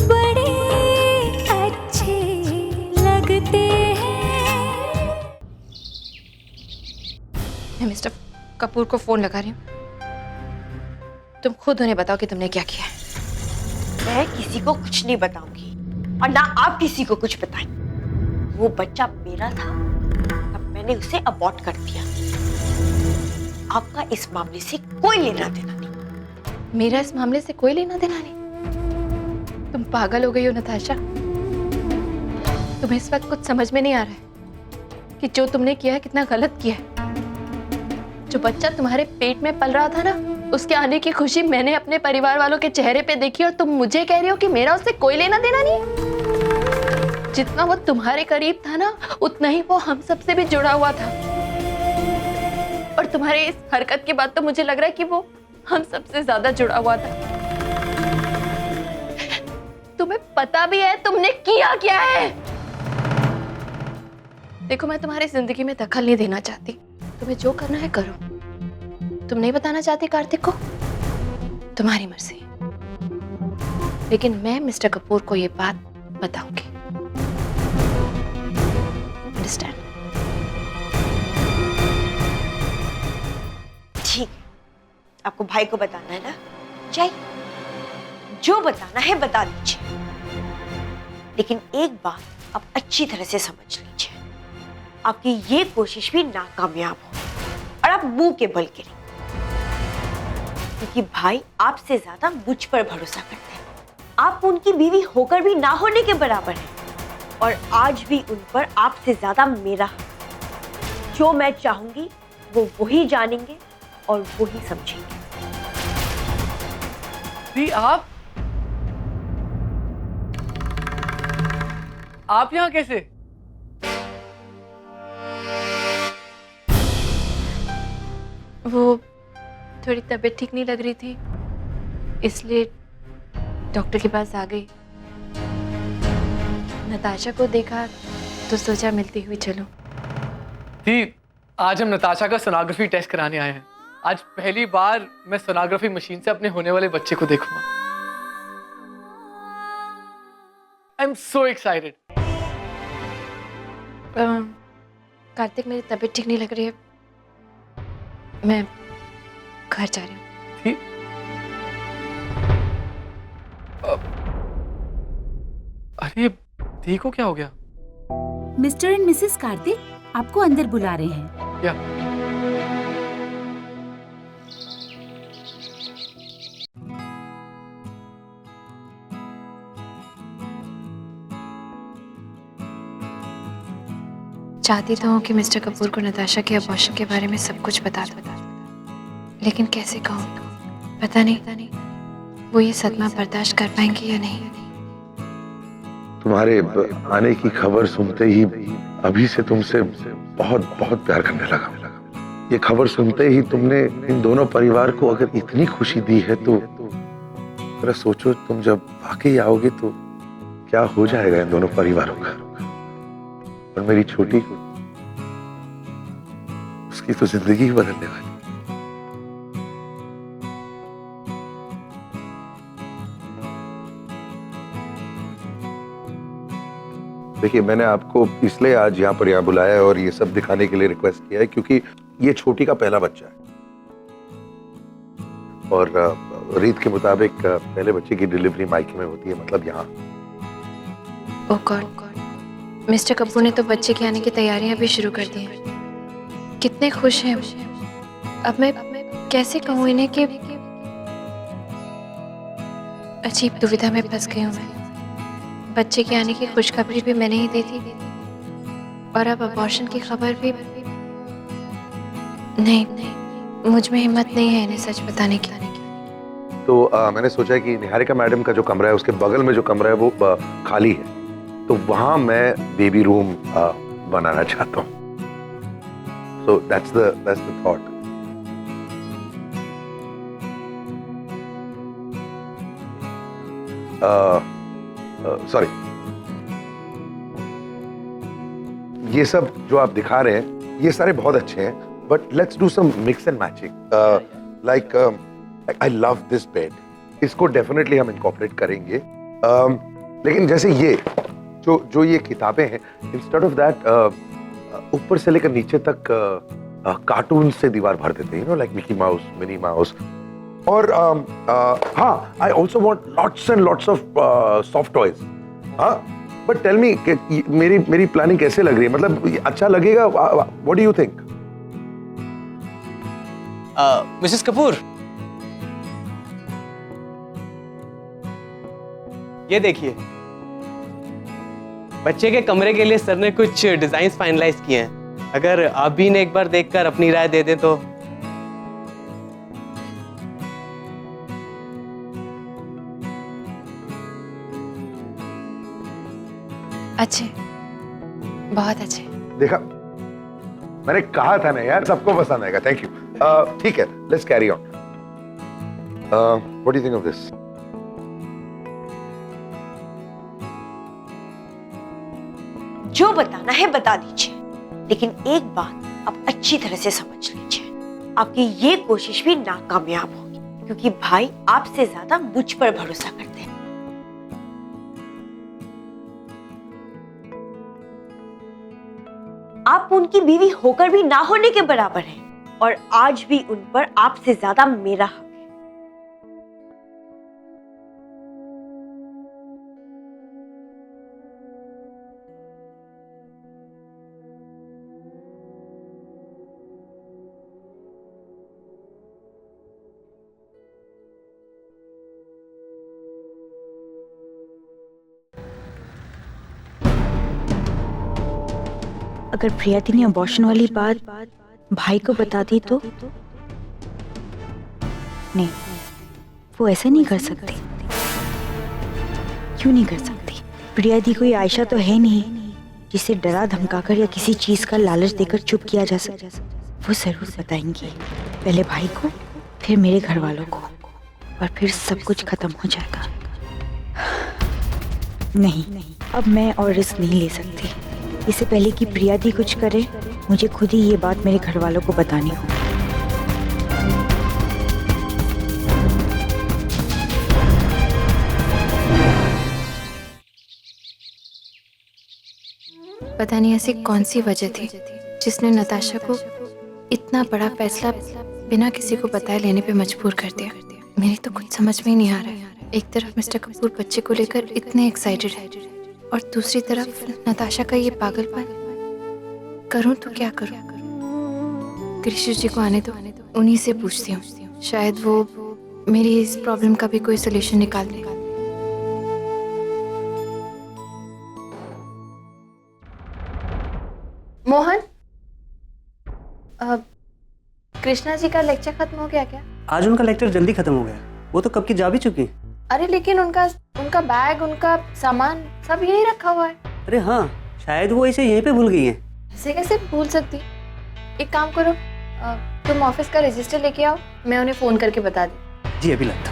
बड़े अच्छे लगते हैं। मैं मिस्टर कपूर को फोन लगा रही हूँ। तुम खुद उन्हें बताओ कि तुमने क्या किया है। मैं किसी को कुछ नहीं बताऊंगी और ना आप किसी को कुछ बताएं। वो बच्चा मेरा था, अब मैंने उसे अबॉर्ट कर दिया। आपका इस मामले से कोई लेना देना नहीं। मेरा इस मामले से कोई लेना देना नहीं। तुम पागल हो गई हो नताशा। तुम्हें इस वक्त कुछ समझ में नहीं आ रहा है कि जो तुमने किया है कितना गलत किया है। जो बच्चा तुम्हारे पेट में पल रहा था ना, उसके आने की खुशी मैंने अपने परिवार वालों के चेहरे पे देखी और तुम मुझे कह रही हो कि मेरा उससे कोई लेना देना नहीं। जितना वो तुम्हारे करीब था ना, उतना ही वो हम सब से भी जुड़ा हुआ था। और तुम्हारे इस हरकत के बाद तो मुझे लग रहा है कि वो हम सबसे ज्यादा जुड़ा हुआ था। तुम्हें पता भी है तुमने किया क्या है। देखो, मैं तुम्हारी जिंदगी में दखल नहीं देना चाहती। तुम्हें जो करना है करो। तुम नहीं बताना चाहती कार्तिक को, तुम्हारी मर्जी। लेकिन मैं मिस्टर कपूर को ये बात बताऊंगी। अंडरस्टैंड? ठीक, आपको भाई को बताना है ना, चाहिए जो बताना है बता दीजिए। लेकिन एक बात आप अच्छी तरह से समझ लीजिए, आपकी ये कोशिश भी नाकामयाब हो और आप मुंह के बल गिरे, क्योंकि भाई आपसे ज्यादा मुझ पर भरोसा करते हैं। आप उनकी बीवी होकर भी ना होने के बराबर हैं और आज भी उन पर आपसे ज्यादा मेरा हक। जो मैं चाहूंगी वो वही जानेंगे और वही समझेंगे। दी, आप यहाँ कैसे? वो थोड़ी तबीयत ठीक नहीं लग रही थी, इसलिए डॉक्टर के पास आ गई। नताशा को देखा तो सोचा मिलती हुई चलो। दी, आज हम नताशा का सोनोग्राफी टेस्ट कराने आए हैं। आज पहली बार मैं सोनोग्राफी मशीन से अपने होने वाले बच्चे को देखूंगा। I am so excited. Kartik, मेरी तबीयत ठीक नहीं लग रही है, मैं घर जा रही हूँ। ठीक। अरे दी को क्या हो गया? मिस्टर एंड मिसेस कार्तिक आपको अंदर बुला रहे हैं। क्या? चाहती तो हूँ कि मिस्टर कपूर को नताशा के अबॉर्शन के बारे में सब कुछ बता दो, लेकिन कैसे कहूँ पता नहीं वो ये सदमा बर्दाश्त कर पाएंगे या नहीं। तुम्हारे आने की खबर सुनते ही अभी से तुमसे बहुत बहुत प्यार करने लगा। ये खबर सुनते ही तुमने इन दोनों परिवार को अगर इतनी खुशी दी है तो जरा सोचो, तुम जब वाकई आओगे तो क्या हो जाएगा इन दोनों परिवारों का। और मेरी छोटी को, उसकी तो जिंदगी ही बदलने वाली। देखिए, मैंने आपको इसलिए आज यहाँ बुलाया है और ये सब दिखाने के लिए रिक्वेस्ट किया है क्योंकि ये छोटी का पहला बच्चा है और रीत के मुताबिक पहले बच्चे की डिलीवरी मायके में होती है, मतलब यहाँ। ओह गॉड, मिस्टर कपूर ने तो बच्चे के आने की तैयारियां भी शुरू कर दी हैं। कितने खुश हैं वो। अब मैं कैसे कहूँ इन्हें कि अजीब दुविधा में फंस गई हूँ मैं। बच्चे के आने की खुशखबरी भी मैंने ही दी थी और अब अबॉर्शन की खबर भी। नहीं, मुझ में हिम्मत नहीं है इन्हें सच बताने की। तो मैंने सोचा कि निहारिका मैडम का जो कमरा है उसके बगल में जो कमरा है वो खाली है, तो वहां मैं बेबी रूम बनाना चाहता हूँ। So that's the thought. Sorry, ये सब जो आप दिखा रहे हैं ये सारे बहुत अच्छे हैं, but let's do some mix and matching. Like I love this bed, इसको डेफिनेटली हम इनकॉर्पोरेट करेंगे लेकिन जैसे ये जो ये किताबें हैं, इंस्टेड ऑफ दैट ऊपर से लेकर नीचे तक कार्टून से दीवार भर देते हैं, like Mickey mouse, Minnie Mouse. और हाँ, I also want lots and lots of soft toys. हाँ, बट टेल मी मेरी प्लानिंग कैसे लग रही है? मतलब अच्छा लगेगा? What do you think? Mrs Kapoor, ये देखिए, बच्चे के कमरे के लिए सर ने कुछ डिजाइन्स फाइनलाइज किए हैं। अगर आप भी इन्हें एक बार देखकर अपनी राय दे दें तो। अच्छे, बहुत अच्छे। देखा, मैंने कहा था ना यार, सबको पसंद आएगा। Thank you. ठीक है, let's carry on. What do you think of this? जो बताना है बता दीजिए, लेकिन एक बात आप अच्छी तरह से समझ लीजिए, आपकी ये कोशिश भी नाकामयाब होगी, क्योंकि भाई आपसे ज्यादा मुझ पर भरोसा करते हैं। आप उनकी बीवी होकर भी ना होने के बराबर हैं, और आज भी उन पर आपसे ज्यादा मेरा हक है। अगर प्रियाति ने अबॉर्शन वाली बात भाई को बता दी तो? नहीं, वो ऐसा नहीं कर सकती। क्यों नहीं कर सकती? प्रियाति कोई आयशा तो है नहीं जिसे डरा धमकाकर या किसी चीज का लालच देकर चुप किया जा सके। वो जरूर बताएंगी, पहले भाई को, फिर मेरे घर वालों को, और फिर सब कुछ खत्म हो जाएगा। नहीं, अब मैं और रिस्क नहीं ले सकती। इससे पहले कि प्रियाति कुछ करे, मुझे खुद ही ये बात मेरे घर वालों को बतानी होगी। पता नहीं ऐसी कौन सी वजह थी जिसने नताशा को इतना बड़ा फैसला बिना किसी को बताए लेने पे मजबूर कर दिया। मेरी तो कुछ समझ में ही नहीं आ रहा है। एक तरफ मिस्टर कपूर बच्चे को लेकर इतने एक्साइटेड है, और दूसरी तरफ नताशा का ये पागलपन। करूं तो क्या करूं? कृष्ण जी को आने दो, उन्हीं से पूछती हूँ, शायद वो मेरी इस प्रॉब्लम का भी कोई सोल्यूशन निकाल दे। मोहन, कृष्णा जी का लेक्चर खत्म हो गया क्या? आज उनका लेक्चर जल्दी खत्म हो गया, वो तो कब की जा भी चुकी। अरे लेकिन उनका बैग, उनका सामान सब यही रखा हुआ है। अरे हाँ, शायद वो इसे यहीं पे भूल गई हैं। ऐसे कैसे भूल सकती? एक काम करो, तुम ऑफिस का रजिस्टर लेके आओ, मैं उन्हें फोन करके बता दूं। जी अभी लगता।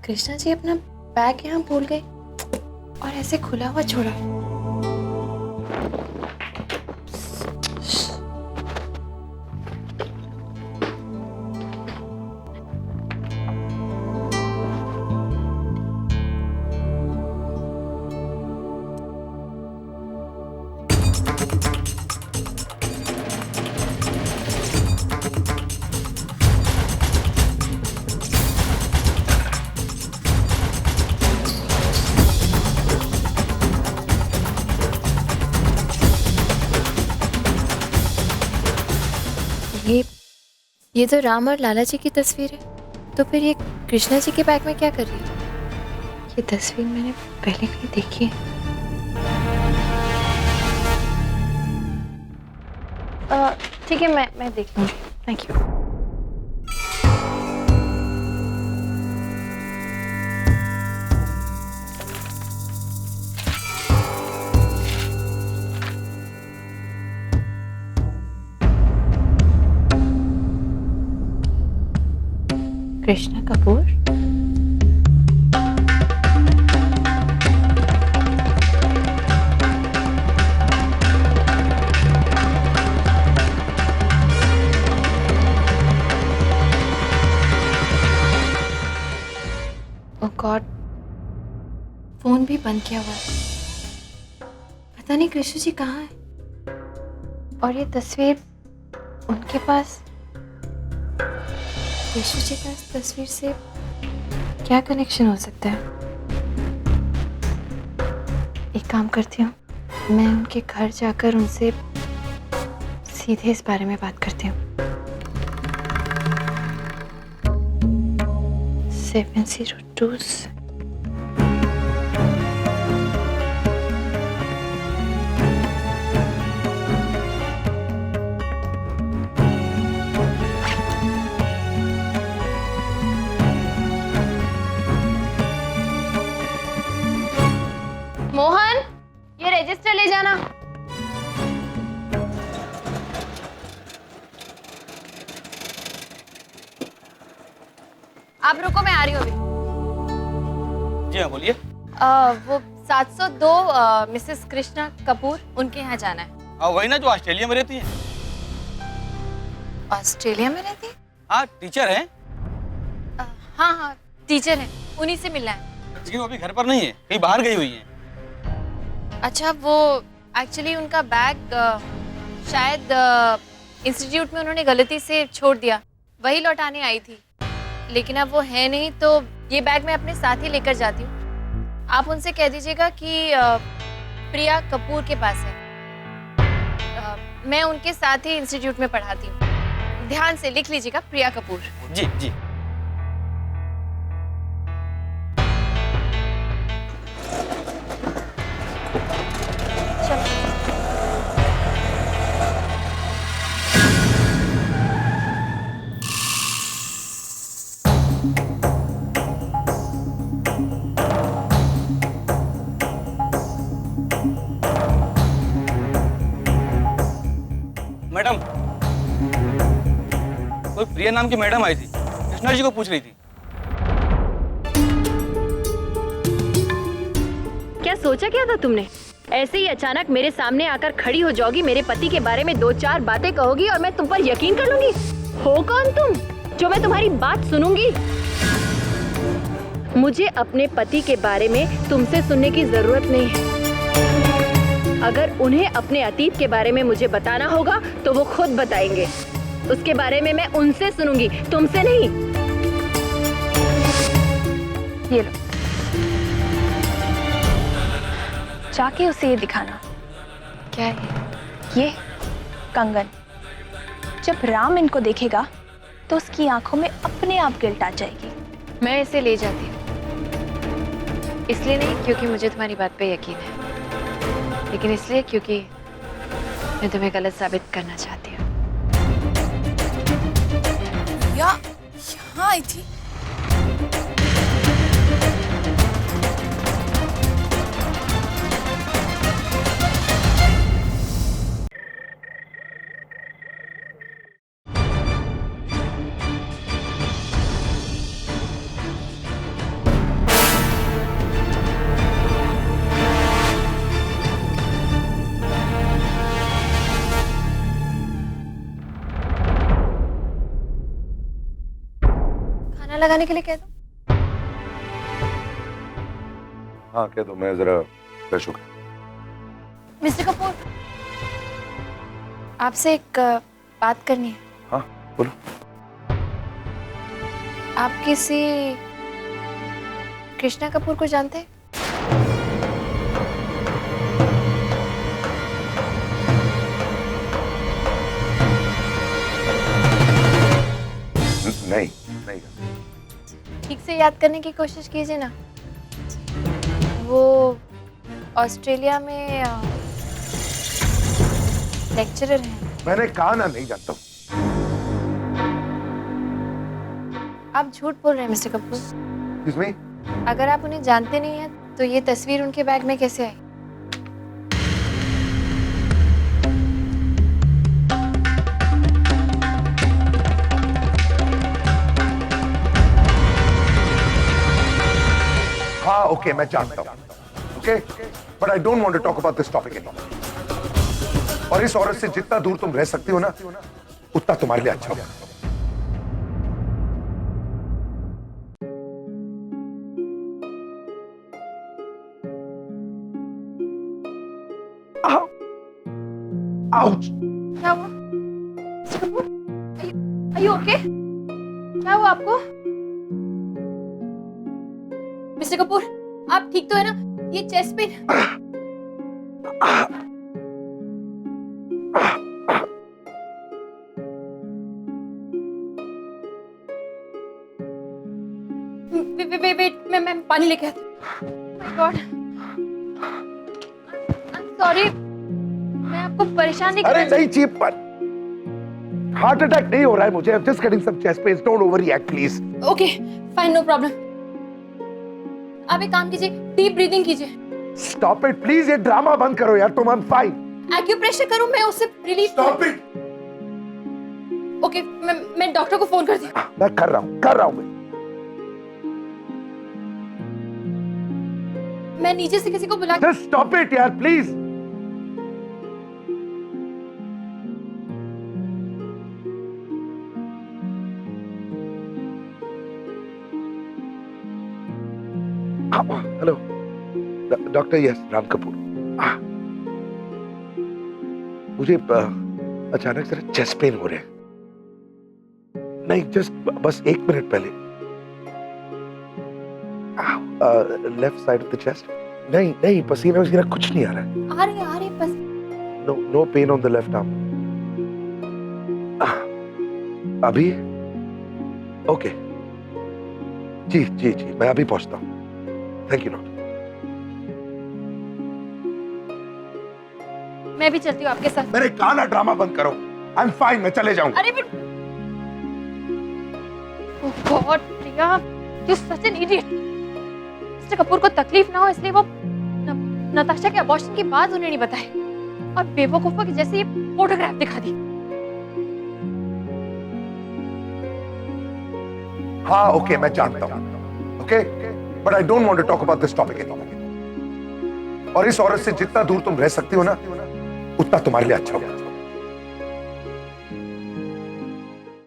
कृष्णा जी अपना बैग यहाँ भूल गए और ऐसे खुला हुआ छोड़ा। ये तो राम और लाला जी की तस्वीर है, तो फिर ये कृष्णा जी के बैग में क्या कर रही है? ये तस्वीर मैंने पहले कहीं देखी है। ठीक है, मैं देख लूँगी। Thank you. Krishna Kapoor, oh God, phone भी बंद किया हुआ है। पता नहीं कृष्ण जी कहाँ है। और ये तस्वीर उनके पास, कृष्ण जी का इस तस्वीर से क्या कनेक्शन हो सकता है? एक काम करती हूँ, मैं उनके घर जाकर उनसे सीधे इस बारे में बात करती हूँ। 702 मोहन, ये रजिस्टर ले जाना। आप रुको, मैं आ रही हूँ अभी। जी हाँ, बोलिए। वो 702 मिसेस कृष्णा कपूर, उनके यहाँ जाना है। हाँ, वही ना जो ऑस्ट्रेलिया में रहती है। ऑस्ट्रेलिया में रहती है? हाँ, टीचर है। हाँ हाँ, टीचर है, उन्हीं से मिलना है। लेकिन वो अभी घर पर नहीं है, कहीं बाहर गई हुई है। अच्छा, वो एक्चुअली उनका बैग शायद इंस्टीट्यूट में उन्होंने गलती से छोड़ दिया, वही लौटाने आई थी। लेकिन अब वो है नहीं, तो ये बैग मैं अपने साथ ही लेकर जाती हूँ। आप उनसे कह दीजिएगा कि प्रिया कपूर के पास है। मैं उनके साथ ही इंस्टीट्यूट में पढ़ाती हूँ। ध्यान से लिख लीजिएगा, प्रिया कपूर। जी जी। मैडम, कोई प्रिया नाम की मैडम आई थी, कृष्णा जी को पूछ रही थी। क्या सोचा क्या था तुमने? ऐसे ही अचानक मेरे सामने आकर खड़ी हो जाओगी, मेरे पति के बारे में 2-4 बातें कहोगी और मैं तुम पर यकीन कर लूंगी? हो कौन तुम जो मैं तुम्हारी बात सुनूंगी? मुझे अपने पति के बारे में तुमसे सुनने की जरूरत नहीं है। अगर उन्हें अपने अतीत के बारे में मुझे बताना होगा तो वो खुद बताएंगे। उसके बारे में मैं उनसे सुनूंगी, तुमसे नहीं। ये लो, जाके उसे ये दिखाना। क्या है ये कंगन। जब राम इनको देखेगा तो उसकी आंखों में अपने आप गिल्ट आ जाएगी। मैं इसे ले जाती हूँ, इसलिए नहीं क्योंकि मुझे तुम्हारी बात पे यकीन है, लेकिन इसलिए क्योंकि मैं तुम्हें गलत साबित करना चाहती हूँ। यहाँ आई थी। लगाने के लिए कह दो। हाँ कह दो, मैं जरा फ्रेश हो गया। मिस्टर कपूर, आपसे एक बात करनी है। हाँ बोलो। आप किसी कृष्णा कपूर को जानते हैं? नहीं। ठीक से याद करने की कोशिश कीजिए ना। वो ऑस्ट्रेलिया में लेक्चरर हैं। मैंने कहा ना, नहीं जानता हूँ। आप झूठ बोल रहे हैं मिस्टर कपूर। Excuse me? अगर आप उन्हें जानते नहीं हैं तो ये तस्वीर उनके बैग में कैसे आई? हाँ ओके, मैं जानता हूँ। Okay, but I don't want to talk about this topic anymore. और इस औरत से जितना दूर तुम रह सकती हो ना, उतना तुम्हारे लिए अच्छा होगा। आउच। क्या हुआ mister Kapoor? Are you okay? क्या हुआ आपको? मिस्टर कपूर आप ठीक तो है ना? ये चेस्ट पेन। वेट मैं पानी लेके आती हूँ। माय गॉड सॉरी मैं आपको परेशान नहीं अरे करना नहीं चीप पर हार्ट अटैक नहीं हो रहा है मुझे। I'm just getting some chest pains. Don't overreact, please. Okay fine no problem. आप एक काम कीजिए डीप ब्रीदिंग कीजिए। Stop it, please. ये ड्रामा बंद करो यार तुम। I'm fine. एक्यूप्रेशर करूं मैं उससे रिलीफ। Stop it. ओके मैं डॉक्टर को फोन करती हूँ। मैं कर रहा हूँ मैं नीचे से किसी को बुला Just stop it यार please. Hello doctor yes Ram Kapoor. मुझे अचानक से चेस्ट पेन हो रहे हैं। नहीं जस्ट बस 1 मिनट पहले left side of the chest. नहीं पसीना वसीना कुछ नहीं आ रहा है। आ रहे बस। No pain on the left arm. अभी ओके जी मैं अभी पहुंचता हूँ। Thank you doctor. मैं भी चलती हूँ आपके साथ। मेरे काला ड्रामा बंद करो। आई एम फाइन मैं चले जाऊंगा। अरे but oh God Priya you such an idiot. Mister Kapoor को तकलीफ ना हो इसलिए वो नताशा के अबॉर्शन की बात उन्हें नहीं बताई और बेवकूफों की जैसे ये फोटोग्राफ दिखा दी। हाँ ओके मैं जानता हूँ okay but I don't want to talk about this topic anymore. और इस औरत से जितना दूर तुम रह सकती हो ना उतना तुम्हारे लिए अच्छा होगा।